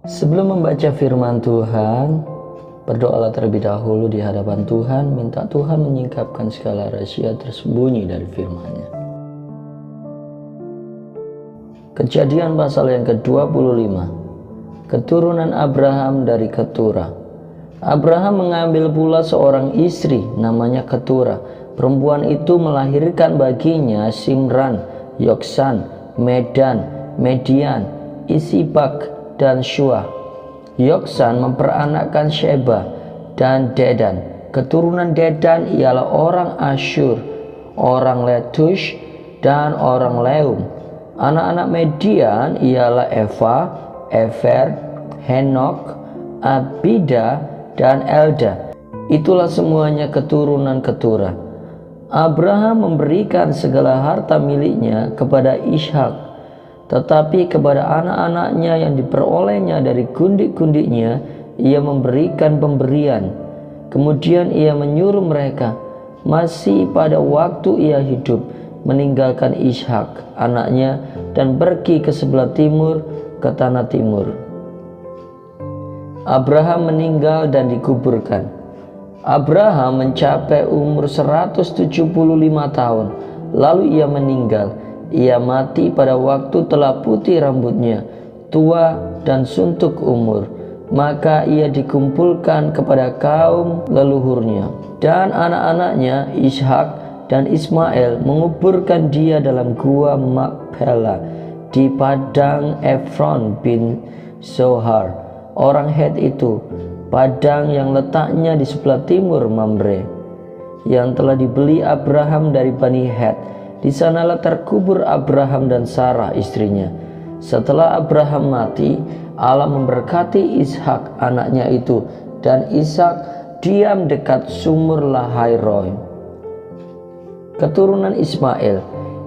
Sebelum membaca firman Tuhan, berdoalah terlebih dahulu di hadapan Tuhan, minta Tuhan menyingkapkan segala rahasia tersembunyi dari firman-Nya. Kejadian pasal yang ke-25. Keturunan Abraham dari Ketura. Abraham mengambil pula seorang istri namanya Ketura. Perempuan itu melahirkan baginya Simran, Yoksan, Medan, Median, Isibak, dan Syua. Yoksan memperanakkan Sheba dan Dedan. Keturunan Dedan ialah orang Asyur, orang Letush, dan orang Leum. Anak-anak Median ialah Eva, Efer, Henok, Abida, dan Elda. Itulah semuanya keturunan Ketura. Abraham memberikan segala harta miliknya kepada Ishak, tetapi kepada anak-anaknya yang diperolehnya dari gundik-gundiknya ia memberikan pemberian. Kemudian ia menyuruh mereka masih pada waktu ia hidup meninggalkan Ishak anaknya dan pergi ke sebelah timur, ke tanah timur. Abraham meninggal dan dikuburkan. Abraham mencapai umur 175 tahun, lalu ia meninggal. Ia mati pada waktu telah putih rambutnya, tua dan suntuk umur. Maka ia dikumpulkan kepada kaum leluhurnya. Dan anak-anaknya Ishak dan Ismail menguburkan dia dalam gua Makpela di padang Efron bin Zohar, orang Het itu, padang yang letaknya di sebelah timur Mamre, yang telah dibeli Abraham dari Bani Het. Di sanalah terkubur Abraham dan Sarah istrinya. Setelah Abraham mati, Allah memberkati Ishak anaknya itu, dan Ishak diam dekat sumur Lahairoi. Keturunan Ismail.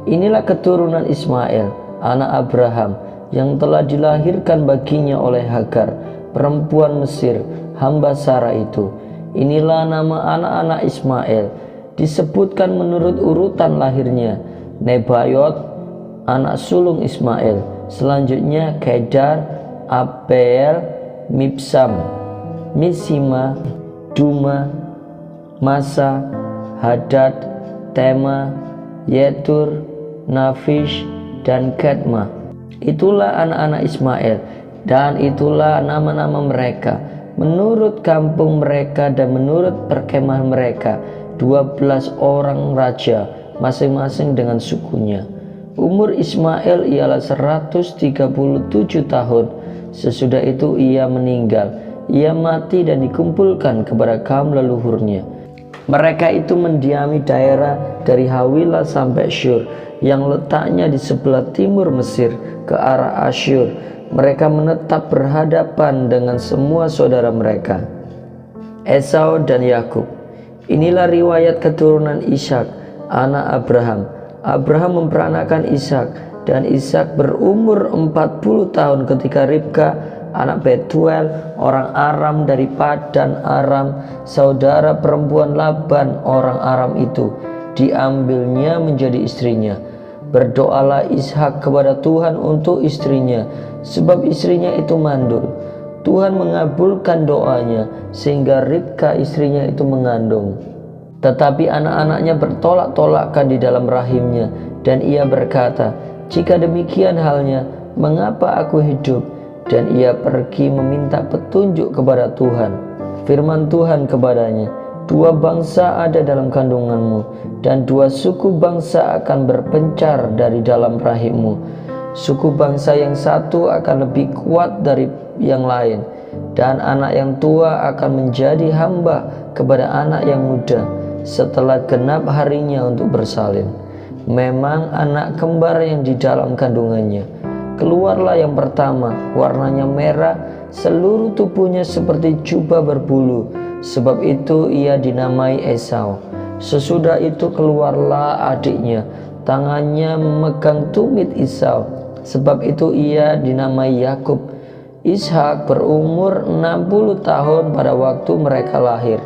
Inilah keturunan Ismail, anak Abraham, yang telah dilahirkan baginya oleh Hagar, perempuan Mesir, hamba Sarah itu. Inilah nama anak-anak Ismail, disebutkan menurut urutan lahirnya: Nebayot, anak sulung Ismail, selanjutnya Kedar, Abel, Mibsam, Misima, Duma, Masa, Hadad, Tema, Yetur, Nafish, dan Kedma. Itulah anak-anak Ismail, dan itulah nama-nama mereka menurut kampung mereka dan menurut perkemahan mereka, 12 orang raja, masing-masing dengan sukunya. Umur Ismail ialah 137 tahun. Sesudah itu ia meninggal. Ia mati dan dikumpulkan kepada kaum leluhurnya. Mereka itu mendiami daerah dari Hawilah sampai Syur, yang letaknya di sebelah timur Mesir ke arah Asyur. Mereka menetap berhadapan dengan semua saudara mereka. Esau dan Yakub. Inilah riwayat keturunan Ishak, anak Abraham. Abraham memperanakkan Ishak, dan Ishak berumur 40 tahun ketika Ribka, anak Betuel, orang Aram dari Padan Aram, saudara perempuan Laban orang Aram itu, diambilnya menjadi istrinya. Berdoalah Ishak kepada Tuhan untuk istrinya, sebab istrinya itu mandul. Tuhan mengabulkan doanya, sehingga Ribka istrinya itu mengandung. Tetapi anak-anaknya bertolak-tolakan di dalam rahimnya, dan ia berkata, "Jika demikian halnya, mengapa aku hidup?" Dan ia pergi meminta petunjuk kepada Tuhan. Firman Tuhan kepadanya, "Dua bangsa ada dalam kandunganmu, dan dua suku bangsa akan berpencar dari dalam rahimmu. Suku bangsa yang satu akan lebih kuat dari yang lain, dan anak yang tua akan menjadi hamba kepada anak yang muda setelah genap harinya untuk bersalin. Memang anak kembar yang di dalam kandungannya. Keluarlah yang pertama, warnanya merah, seluruh tubuhnya seperti jubah berbulu, sebab itu ia dinamai Esau. Sesudah itu keluarlah adiknya, tangannya memegang tumit Esau, sebab itu ia dinamai Yakub. Ishak berumur 60 tahun pada waktu mereka lahir.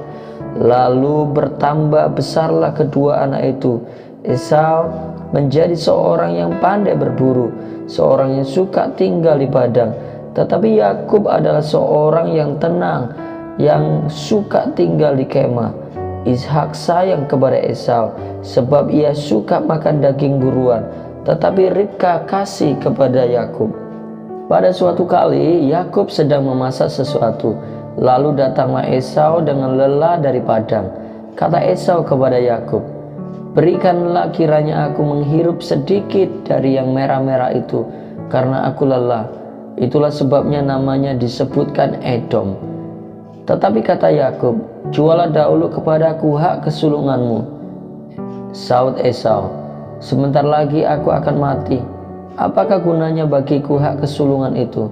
Lalu bertambah besarlah kedua anak itu. Esau menjadi seorang yang pandai berburu, seorang yang suka tinggal di padang, Tetapi Yakub adalah seorang yang tenang, yang suka tinggal di kemah. Ishak sayang kepada Esau sebab ia suka makan daging buruan, tetapi Ribka kasih kepada Yakub. Pada suatu kali Yakub sedang memasak sesuatu, lalu datanglah Esau dengan lelah dari padang. Kata Esau kepada Yakub, "Berikanlah kiranya aku menghirup sedikit dari yang merah-merah itu, karena aku lelah." Itulah sebabnya namanya disebutkan Edom. Tetapi kata Yakub, "Jualah dahulu kepadaku hak kesulunganmu." Saud Esau, "Sebentar lagi aku akan mati. Apakah gunanya bagiku hak kesulungan itu?"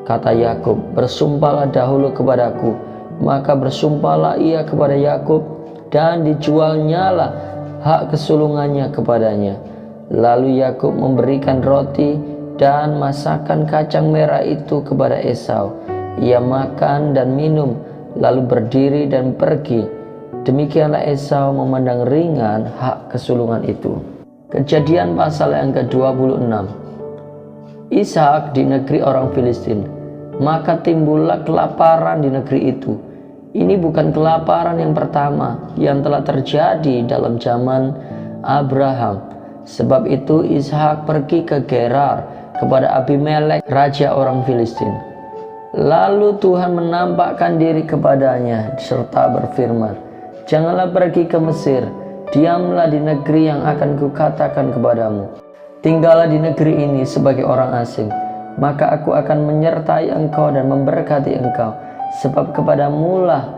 Kata Yakub, "Bersumpahlah dahulu kepadaku." Maka bersumpahlah ia kepada Yakub, dan dijualnyalah hak kesulungannya kepadanya. Lalu Yakub memberikan roti dan masakan kacang merah itu kepada Esau. Ia makan dan minum, lalu berdiri dan pergi. Demikianlah Esau memandang ringan hak kesulungan itu. Kejadian pasal yang ke-26. Ishak di negeri orang Filistin. Maka timbullah kelaparan di negeri itu. Ini bukan kelaparan yang pertama yang telah terjadi dalam zaman Abraham. Sebab itu Ishak pergi ke Gerar kepada Abimelek, raja orang Filistin. Lalu Tuhan menampakkan diri kepadanya serta berfirman, "Janganlah pergi ke Mesir, diamlah di negeri yang akan kukatakan kepadamu. Tinggallah di negeri ini sebagai orang asing, maka aku akan menyertai engkau dan memberkati engkau, sebab kepadamulah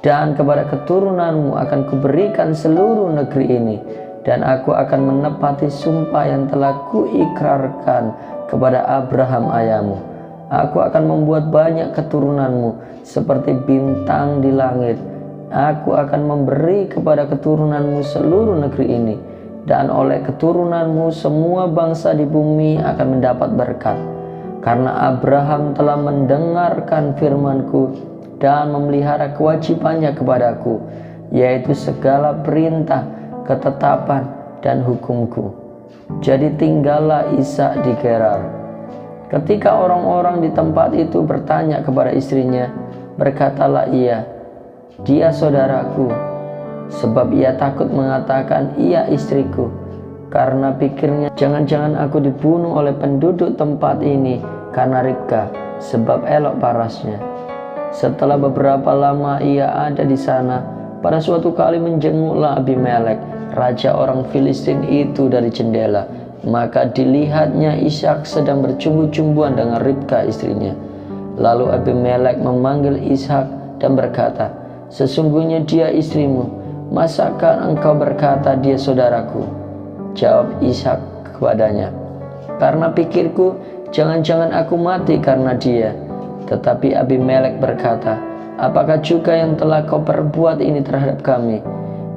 dan kepada keturunanmu akan kuberikan seluruh negeri ini, dan aku akan menepati sumpah yang telah kuikrarkan kepada Abraham ayahmu. Aku akan membuat banyak keturunanmu seperti bintang di langit. Aku akan memberi kepada keturunanmu seluruh negeri ini, dan oleh keturunanmu semua bangsa di bumi akan mendapat berkat. Karena Abraham telah mendengarkan firmanku dan memelihara kewajibannya kepadaku, yaitu segala perintah, ketetapan, dan hukumku. Jadi tinggallah Ishak di Gerar." Ketika orang-orang di tempat itu bertanya kepada istrinya, berkatalah ia, "Dia saudaraku," sebab ia takut mengatakan, "Ia istriku," karena pikirnya, "Jangan-jangan aku dibunuh oleh penduduk tempat ini karena Ribka, sebab elok parasnya." Setelah beberapa lama ia ada di sana, pada suatu kali menjenguklah Abimelek, raja orang Filistin itu dari jendela. Maka dilihatnya Ishak sedang bercumbu-cumbuan dengan Ribka istrinya. Lalu Abimelek memanggil Ishak dan berkata, "Sesungguhnya dia istrimu. Masakah engkau berkata dia saudaraku?" Jawab Ishak kepadanya, "Karena pikirku, jangan-jangan aku mati karena dia." Tetapi Abimelek berkata, "Apakah juga yang telah kau perbuat ini terhadap kami?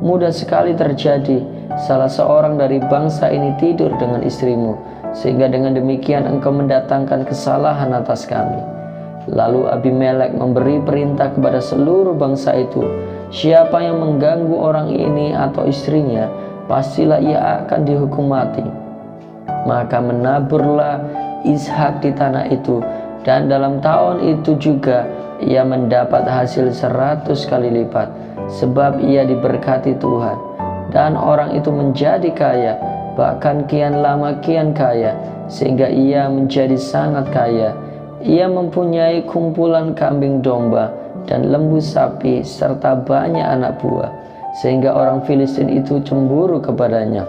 Mudah sekali terjadi, salah seorang dari bangsa ini tidur dengan istrimu, sehingga dengan demikian engkau mendatangkan kesalahan atas kami." Lalu Abimelek memberi perintah kepada seluruh bangsa itu, "Siapa yang mengganggu orang ini atau istrinya, pastilah ia akan dihukum mati." Maka menaburlah Ishak di tanah itu, dan dalam tahun itu juga ia mendapat hasil 100 kali lipat, sebab ia diberkati Tuhan. Dan orang itu menjadi kaya, bahkan kian lama kian kaya, sehingga ia menjadi sangat kaya. Ia mempunyai kumpulan kambing domba dan lembu sapi serta banyak anak buah, sehingga orang Filistin itu cemburu kepadanya.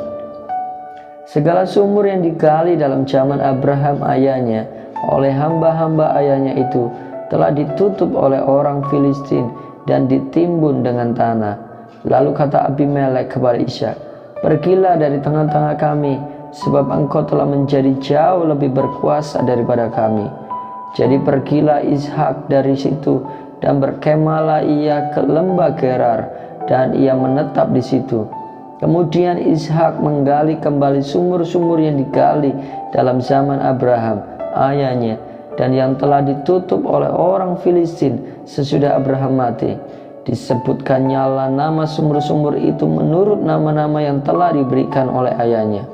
Segala sumur yang digali dalam zaman Abraham ayahnya oleh hamba-hamba ayahnya itu telah ditutup oleh orang Filistin dan ditimbun dengan tanah. Lalu kata Abimelek kepada Ishak, "Pergilah dari tengah-tengah kami, sebab engkau telah menjadi jauh lebih berkuasa daripada kami." Jadi pergilah Ishak dari situ, dan berkemahlah ia ke lembah Gerar, dan ia menetap di situ. Kemudian Ishak menggali kembali sumur-sumur yang digali dalam zaman Abraham ayahnya, dan yang telah ditutup oleh orang Filistin sesudah Abraham mati. Disebutkannya nama sumur-sumur itu menurut nama-nama yang telah diberikan oleh ayahnya.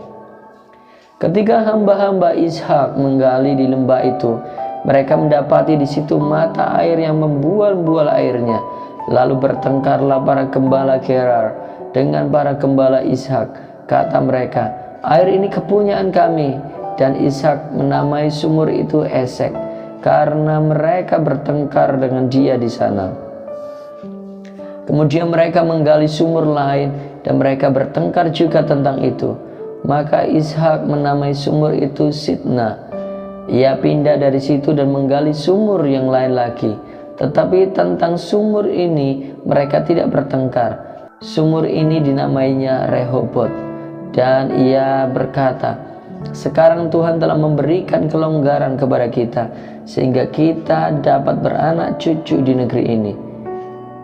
Ketika hamba-hamba Ishak menggali di lembah itu, Mereka mendapati di situ mata air yang membual-bual airnya. Lalu bertengkarlah para gembala Gerar dengan para gembala Ishak. Kata mereka, air ini kepunyaan kami. Dan Ishak menamai sumur itu Esek, karena mereka bertengkar dengan dia di sana. Kemudian mereka menggali sumur lain, dan mereka bertengkar juga tentang itu. Maka Ishak menamai sumur itu Sitna. Ia pindah dari situ dan menggali sumur yang lain lagi. Tetapi tentang sumur ini mereka tidak bertengkar. Sumur ini dinamainya Rehobot. Dan ia berkata, sekarang Tuhan telah memberikan kelonggaran kepada kita, sehingga kita dapat beranak cucu di negeri ini.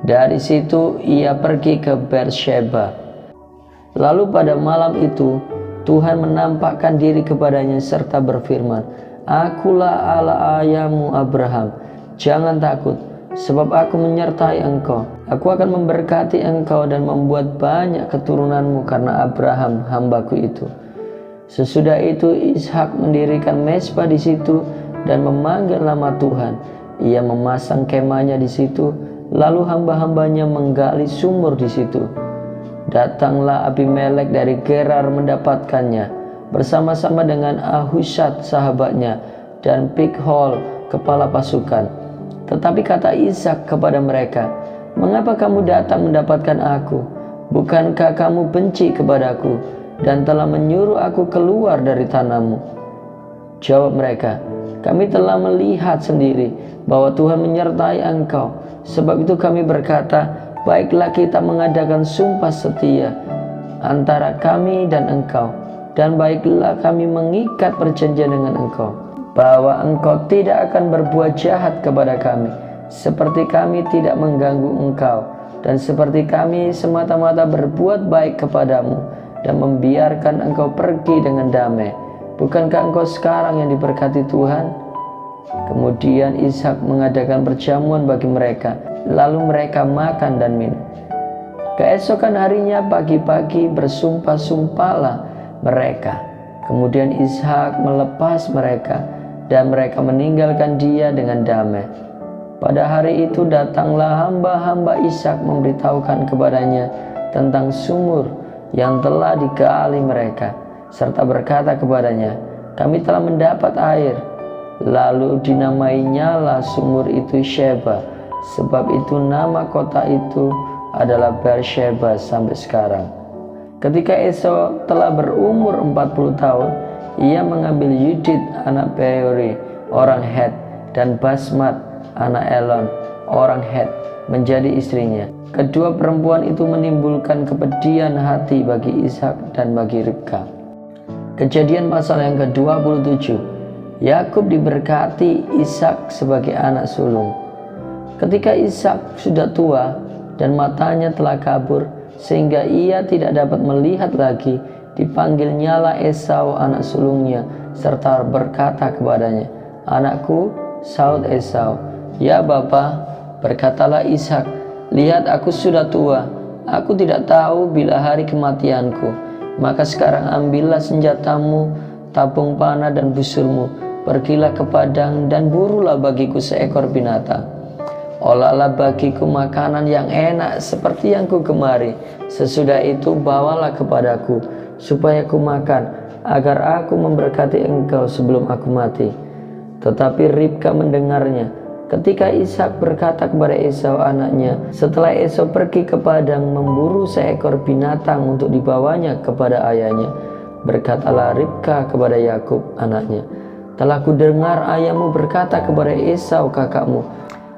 Dari situ ia pergi ke Beersheba. Lalu pada malam itu Tuhan menampakkan diri kepadanya serta berfirman, Akulah Allah ayahmu Abraham, jangan takut, sebab aku menyertai engkau. Aku akan memberkati engkau dan membuat banyak keturunanmu karena Abraham hambaku itu. Sesudah itu Ishak mendirikan mezbah di situ dan memanggil nama Tuhan. Ia memasang kemahnya di situ, lalu hamba-hambanya menggali sumur di situ. Datanglah Abimelek dari Gerar mendapatkannya, bersama-sama dengan Ahushat sahabatnya dan Pikhol kepala pasukan. Tetapi kata Ishak kepada mereka, mengapa kamu datang mendapatkan aku? Bukankah kamu benci kepadaku dan telah menyuruh aku keluar dari tanahmu? Jawab mereka, kami telah melihat sendiri bahwa Tuhan menyertai engkau. Sebab itu kami berkata, baiklah kita mengadakan sumpah setia antara kami dan engkau. Dan baiklah kami mengikat perjanjian dengan engkau, bahwa engkau tidak akan berbuat jahat kepada kami, seperti kami tidak mengganggu engkau, dan seperti kami semata-mata berbuat baik kepadamu, dan membiarkan engkau pergi dengan damai. Bukankah engkau sekarang yang diberkati Tuhan? Kemudian Ishak mengadakan perjamuan bagi mereka, lalu mereka makan dan minum. Keesokan harinya pagi-pagi bersumpah-sumpahlah mereka. Kemudian Ishak melepas mereka, dan mereka meninggalkan dia dengan damai. Pada hari itu datanglah hamba-hamba Ishak memberitahukan kepadanya tentang sumur yang telah digali mereka, serta berkata kepadanya, kami telah mendapat air. Lalu dinamainya sumur itu Sheba, sebab itu nama kota itu adalah Beersheba sampai sekarang. Ketika Esau telah berumur 40 tahun, ia mengambil Yudit anak Beori orang Het dan Basmat anak Elon orang Het menjadi istrinya. Kedua perempuan itu menimbulkan kepedihan hati bagi Ishak dan bagi Ribka. Kejadian pasal yang ke-27. Yakub diberkati Ishak sebagai anak sulung. Ketika Ishak sudah tua dan matanya telah kabur, sehingga ia tidak dapat melihat lagi, dipanggilnyalah Esau anak sulungnya, serta berkata kepadanya, anakku, sahut Esau. Ya Bapa, berkatalah Ishak, lihat aku sudah tua, aku tidak tahu bila hari kematianku. Maka sekarang ambillah senjatamu, tabung panah dan busurmu, pergilah ke padang dan burulah bagiku seekor binatang. Olahlah bagiku makanan yang enak seperti yang ku gemari. Sesudah itu bawalah kepadaku, supaya ku makan, agar aku memberkati engkau sebelum aku mati. Tetapi Ribka mendengarnya. Ketika Ishak berkata kepada Esau anaknya, setelah Esau pergi ke padang memburu seekor binatang untuk dibawanya kepada ayahnya, berkatalah Ribka kepada Yakub anaknya, telah ku dengar ayahmu berkata kepada Esau kakakmu,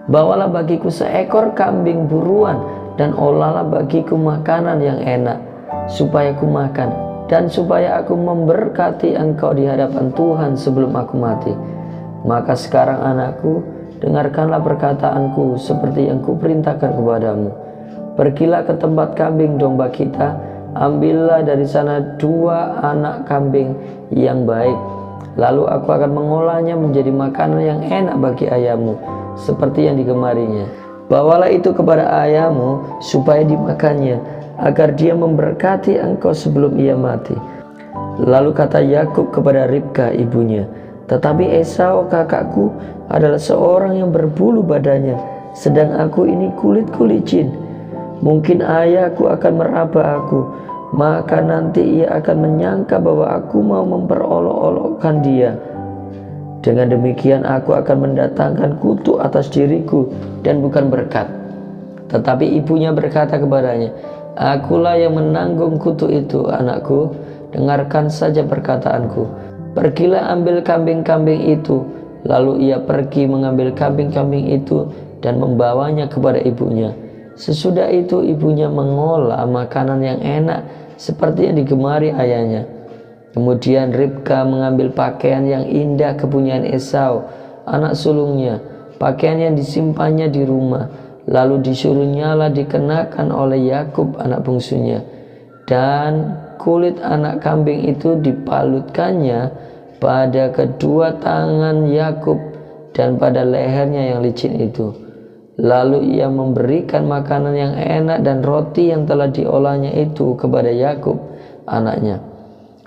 bawalah bagiku seekor kambing buruan dan olahlah bagiku makanan yang enak, supaya ku makan dan supaya aku memberkati engkau di hadapan Tuhan sebelum aku mati. Maka sekarang anakku, dengarkanlah perkataanku seperti yang kuperintahkan kepadamu. Pergilah ke tempat kambing domba kita, ambillah dari sana 2 anak kambing yang baik. Lalu aku akan mengolahnya menjadi makanan yang enak bagi ayahmu, seperti yang digemarinya. Bawalah itu kepada ayahmu supaya dimakannya, agar dia memberkati engkau sebelum ia mati. Lalu kata Yakub kepada Ribka ibunya, tetapi Esau kakakku adalah seorang yang berbulu badannya, sedang aku ini kulitku licin. Mungkin ayahku akan meraba aku, maka nanti ia akan menyangka bahwa aku mau memperolok-olokkan dia. Dengan demikian aku akan mendatangkan kutuk atas diriku dan bukan berkat." Tetapi ibunya berkata kepadanya, "Akulah yang menanggung kutuk itu, anakku. Dengarkan saja perkataanku. Pergilah ambil kambing-kambing itu." Lalu ia pergi mengambil kambing-kambing itu dan membawanya kepada ibunya. Sesudah itu ibunya mengolah makanan yang enak seperti yang digemari ayahnya. Kemudian Ribka mengambil pakaian yang indah kepunyaan Esau, anak sulungnya, pakaian yang disimpannya di rumah, lalu disuruh nyala dikenakan oleh Yakub anak bungsunya. Dan kulit anak kambing itu dipalutkannya pada kedua tangan Yakub dan pada lehernya yang licin itu. Lalu ia memberikan makanan yang enak dan roti yang telah diolahnya itu kepada Yakub anaknya.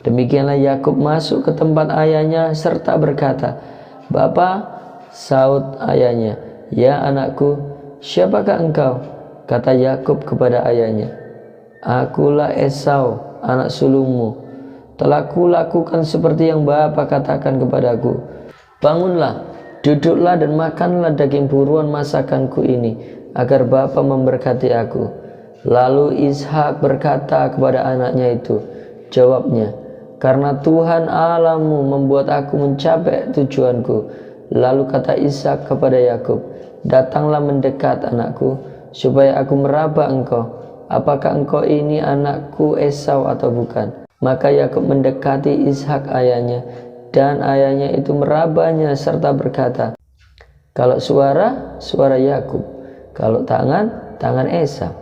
Demikianlah Yakub masuk ke tempat ayahnya serta berkata, "Bapa," saut ayahnya. "Ya anakku, siapakah engkau?" Kata Yakub kepada ayahnya, "Akulah Esau, anak sulungmu. Telah kulakukan seperti yang Bapa katakan kepadaku. Bangunlah, duduklah dan makanlah daging buruan masakanku ini, agar Bapa memberkati aku." Lalu Ishak berkata kepada anaknya itu, jawabnya, "Karena Tuhan Allahmu membuat aku mencapai tujuanku." Lalu kata Ishak kepada Yakub, "Datanglah mendekat anakku, supaya aku meraba engkau. Apakah engkau ini anakku Esau atau bukan?" Maka Yakub mendekati Ishak ayahnya, dan ayahnya itu merabanya serta berkata, "Kalau suara, suara Yakub, kalau tangan, tangan Esau."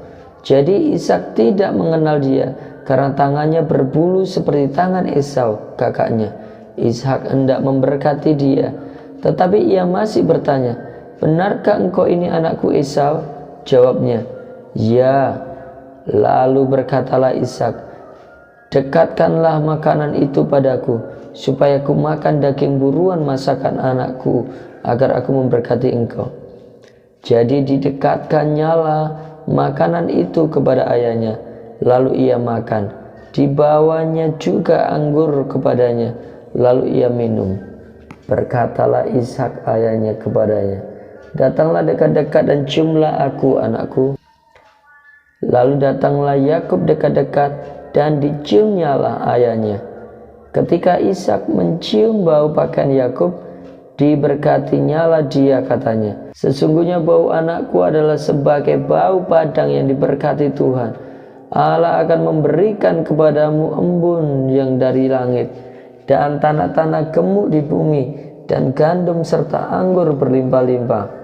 Jadi Ishak tidak mengenal dia, karena tangannya berbulu seperti tangan Esau kakaknya. Ishak hendak memberkati dia, tetapi ia masih bertanya, "Benarkah engkau ini anakku Esau?" Jawabnya, "Ya." Lalu berkatalah Ishak, "Dekatkanlah makanan itu padaku, supaya aku makan daging buruan masakan anakku, agar aku memberkati engkau." Jadi didekatkannyalah makanan itu kepada ayahnya, lalu ia makan. Dibawanya juga anggur kepadanya, lalu ia minum. Berkatalah Ishak ayahnya kepadanya, "Datanglah dekat-dekat dan ciumlah aku, anakku." Lalu datanglah Yakub dekat-dekat dan diciumnyalah ayahnya. Ketika Ishak mencium bau pakaian Yakub, diberkatinyalah dia, katanya, "Sesungguhnya bau anakku adalah sebagai bau padang yang diberkati Tuhan. Allah akan memberikan kepadamu embun yang dari langit, dan tanah-tanah gemuk di bumi, dan gandum serta anggur berlimpah-limpah.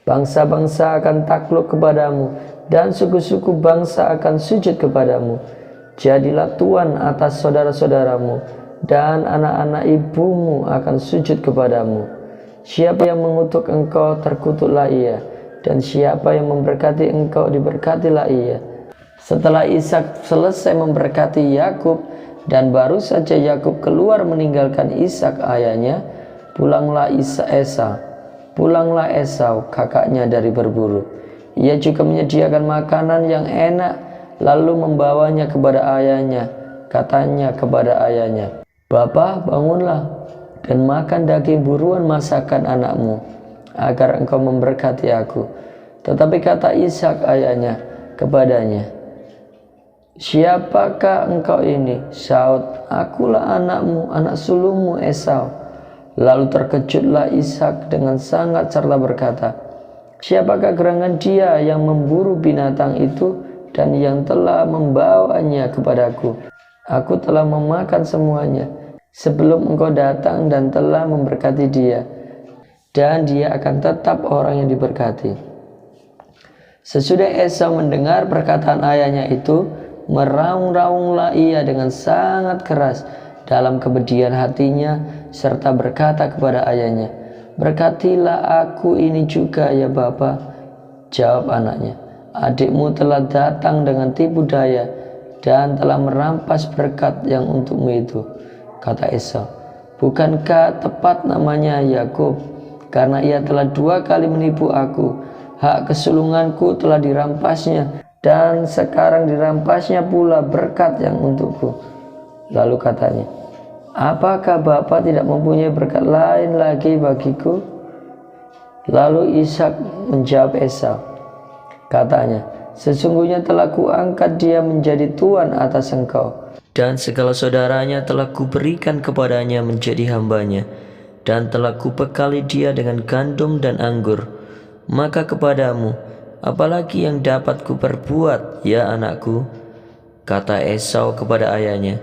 Bangsa-bangsa akan takluk kepadamu, dan suku-suku bangsa akan sujud kepadamu. Jadilah tuan atas saudara-saudaramu, dan anak-anak ibumu akan sujud kepadamu. Siapa yang mengutuk engkau, terkutuklah ia, dan siapa yang memberkati engkau, diberkatilah ia." Setelah Ishak selesai memberkati Yakub, dan baru saja Yakub keluar meninggalkan Ishak ayahnya, pulanglah Esau kakaknya dari berburu. Ia juga menyediakan makanan yang enak, lalu membawanya kepada ayahnya. Katanya kepada ayahnya, "Bapa, bangunlah dan makan daging buruan masakan anakmu, agar engkau memberkati aku." Tetapi kata Ishak ayahnya kepadanya, "Siapakah engkau ini?" Saut, "Akulah anakmu, anak sulungmu Esau." Lalu terkejutlah Ishak dengan sangat serta berkata, "Siapakah gerangan dia yang memburu binatang itu dan yang telah membawanya kepadaku? Aku telah memakan semuanya sebelum engkau datang dan telah memberkati dia, dan dia akan tetap orang yang diberkati." Sesudah Esau mendengar perkataan ayahnya itu, meraung-raunglah ia dengan sangat keras dalam kebedian hatinya, serta berkata kepada ayahnya, "Berkatilah aku ini juga ya Bapa." Jawab anaknya, "Adikmu telah datang dengan tipu daya dan telah merampas berkat yang untukmu itu." Kata Esau, "Bukankah tepat namanya Yakub?" karena ia telah 2 kali menipu aku. Hak kesulunganku telah dirampasnya, dan sekarang dirampasnya pula berkat yang untukku. Lalu katanya, apakah Bapa tidak mempunyai berkat lain lagi bagiku? Lalu Ishak menjawab Esau. Katanya, sesungguhnya telah kuangkat dia menjadi tuan atas engkau, dan segala saudaranya telah kuberikan kepadanya menjadi hambanya, dan telah kubekali dia dengan gandum dan anggur. Maka kepadamu, apalagi yang dapat kuperbuat, ya anakku? Kata Esau kepada ayahnya,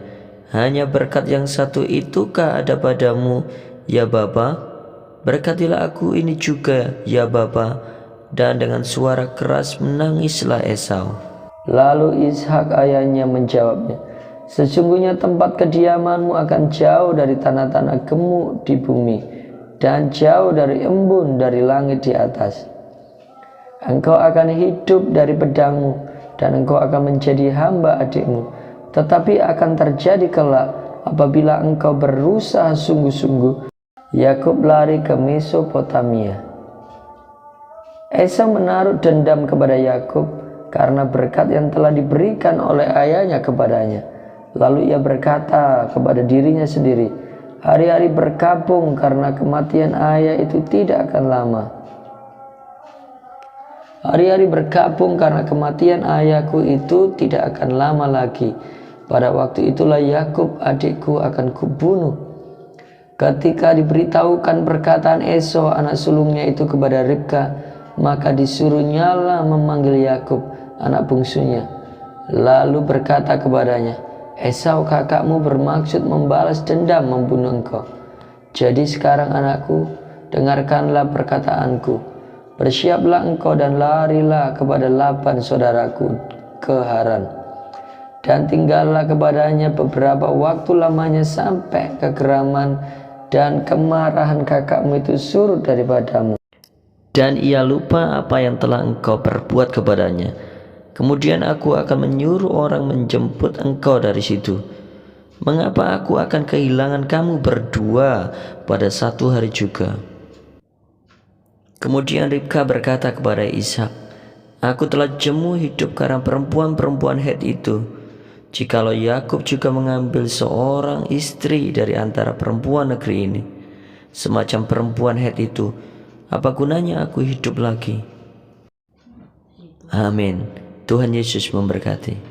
hanya berkat yang satu itukah ada padamu, ya Bapa? Berkatilah aku ini juga, ya Bapa. Dan dengan suara keras menangislah Esau. Lalu Ishak ayahnya menjawabnya, sesungguhnya tempat kediamanmu akan jauh dari tanah-tanah gemuk di bumi, dan jauh dari embun dari langit di atas. Engkau akan hidup dari pedangmu, dan engkau akan menjadi hamba adikmu. Tetapi akan terjadi kelak, apabila engkau berusaha sungguh-sungguh, Yakub lari ke Mesopotamia. Esau menaruh dendam kepada Yakub karena berkat yang telah diberikan oleh ayahnya kepadanya. Lalu ia berkata kepada dirinya sendiri, hari-hari berkabung karena kematian ayah itu tidak akan lama. Hari-hari berkabung karena kematian ayahku itu tidak akan lama lagi. Pada waktu itulah Yakub adikku akan kubunuh. Ketika diberitahukan perkataan Esau anak sulungnya itu kepada Ribka, maka disuruhnyalah memanggil Yakub anak bungsunya. Lalu berkata kepadanya, Esau kakakmu bermaksud membalas dendam membunuh engkau. Jadi sekarang anakku, dengarkanlah perkataanku. Bersiaplah engkau dan larilah kepada Laban saudaraku ke Haran. Dan tinggallah kepadanya beberapa waktu lamanya sampai kegeraman dan kemarahan kakakmu itu surut daripadamu, dan ia lupa apa yang telah engkau perbuat kepadanya. Kemudian aku akan menyuruh orang menjemput engkau dari situ. Mengapa aku akan kehilangan kamu berdua pada satu hari juga? Kemudian Ribka berkata kepada Ishak, aku telah jemu hidup karena perempuan-perempuan Het itu. Jikalau Yakub juga mengambil seorang istri dari antara perempuan negeri ini, semacam perempuan Het itu, apa gunanya aku hidup lagi? Amin. Tuhan Yesus memberkati.